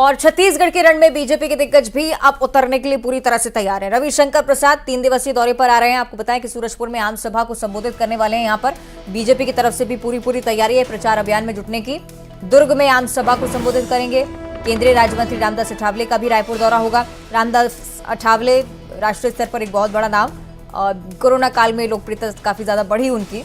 और छत्तीसगढ़ के रण में बीजेपी के दिग्गज भी अब उतरने के लिए पूरी तरह से तैयार है। रविशंकर प्रसाद 3 दिवसीय दौरे पर आ रहे हैं। आपको बताएं कि सूरजपुर में आम सभा को संबोधित करने वाले हैं। यहां पर बीजेपी की तरफ से भी पूरी तैयारी है प्रचार अभियान में जुटने की। दुर्ग में आम सभा को संबोधित करेंगे। केंद्रीय राज्य मंत्री रामदास अठावले का भी रायपुर दौरा होगा। रामदास अठावले राष्ट्रीय स्तर पर एक बहुत बड़ा नाम, कोरोना काल में लोकप्रियता काफी ज्यादा बढ़ी उनकी।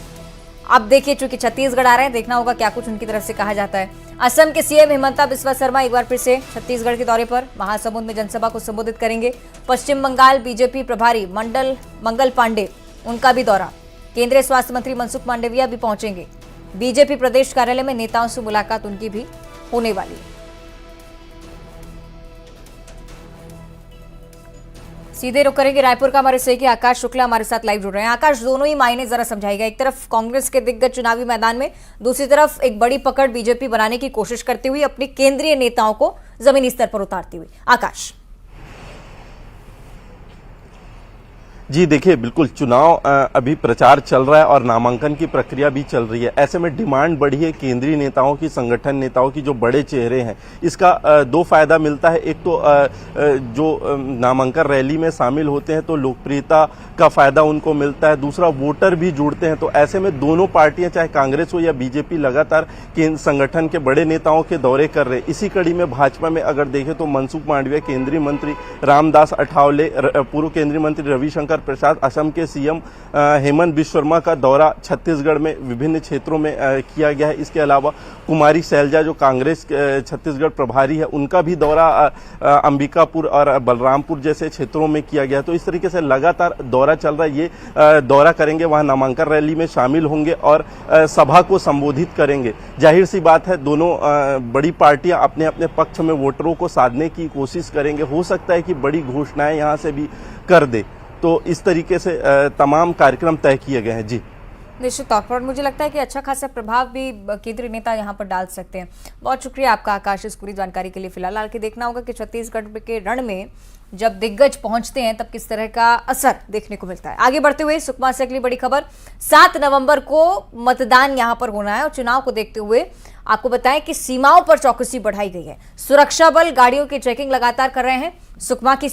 अब देखिए, चूंकि छत्तीसगढ़ आ रहे हैं, देखना होगा क्या कुछ उनकी तरफ से कहा जाता है। असम के सीएम हिमंता बिस्वा शर्मा एक बार फिर से छत्तीसगढ़ के दौरे पर महासमुंद में जनसभा को संबोधित करेंगे। पश्चिम बंगाल बीजेपी प्रभारी मंगल पांडे, उनका भी दौरा। केंद्रीय स्वास्थ्य मंत्री मनसुख मांडविया भी पहुंचेंगे। बीजेपी प्रदेश कार्यालय में नेताओं से मुलाकात उनकी भी होने वाली है। सीधे रुख करेंगे रायपुर का हमारे सहयोगी आकाश शुक्ला हमारे साथ लाइव जुड़ रहे हैं। आकाश, दोनों ही मायने जरा समझाइएगा। एक तरफ कांग्रेस के दिग्गज चुनावी मैदान में, दूसरी तरफ एक बड़ी पकड़ बीजेपी बनाने की कोशिश करती हुई अपने केंद्रीय नेताओं को जमीनी स्तर पर उतारती हुई। आकाश जी देखिए, बिल्कुल चुनाव अभी प्रचार चल रहा है और नामांकन की प्रक्रिया भी चल रही है। ऐसे में डिमांड बढ़ी है केंद्रीय नेताओं की, संगठन नेताओं की, जो बड़े चेहरे हैं। इसका दो फायदा मिलता है। एक तो जो नामांकन रैली में शामिल होते हैं तो लोकप्रियता का फायदा उनको मिलता है, दूसरा वोटर भी जुड़ते हैं। तो ऐसे में दोनों पार्टियां, चाहे कांग्रेस हो या बीजेपी, लगातार संगठन के बड़े नेताओं के दौरे कर रहे हैं। इसी कड़ी में भाजपा में अगर देखें तो मनसुख मांडविया, केंद्रीय मंत्री रामदास अठावले, पूर्व केंद्रीय मंत्री रविशंकर प्रसाद, असम के सीएम हेमंत बिस्वा शर्मा का दौरा छत्तीसगढ़ में विभिन्न क्षेत्रों में किया गया है। इसके अलावा कुमारी शैलजा, जो कांग्रेस छत्तीसगढ़ प्रभारी है, उनका भी दौरा अंबिकापुर और बलरामपुर जैसे क्षेत्रों में किया गया है। तो इस तरीके से लगातार दौरा चल रहा है। ये दौरा करेंगे, वहां नामांकन रैली में शामिल होंगे और सभा को संबोधित करेंगे। जाहिर सी बात है, दोनों बड़ी पार्टियां अपने अपने पक्ष में वोटरों को साधने की कोशिश करेंगे। हो सकता है कि बड़ी घोषणाएं यहां से भी कर दे। तो इस तरीके से तमाम कार्यक्रम तय किए गए हैं। जी निश्चित तौर पर मुझे लगता है कि अच्छा खासा प्रभाव भी केंद्रीय नेता यहां पर डाल सकते हैं। बहुत शुक्रिया आपका आकाश इस पूरी जानकारी के लिए। फिलहाल आगे देखना होगा कि छत्तीसगढ़ के रण में जब दिग्गज पहुंचते हैं तब किस तरह का असर देखने को मिलता है। आगे बढ़ते हुए सुकमा से अगली बड़ी खबर, 7 नवंबर को मतदान यहां पर होना है और चुनाव को देखते हुए आपको बताएं कि सीमाओं पर चौकसी बढ़ाई गई है। सुरक्षा बल गाड़ियों की चेकिंग लगातार कर रहे हैं। सुकमा की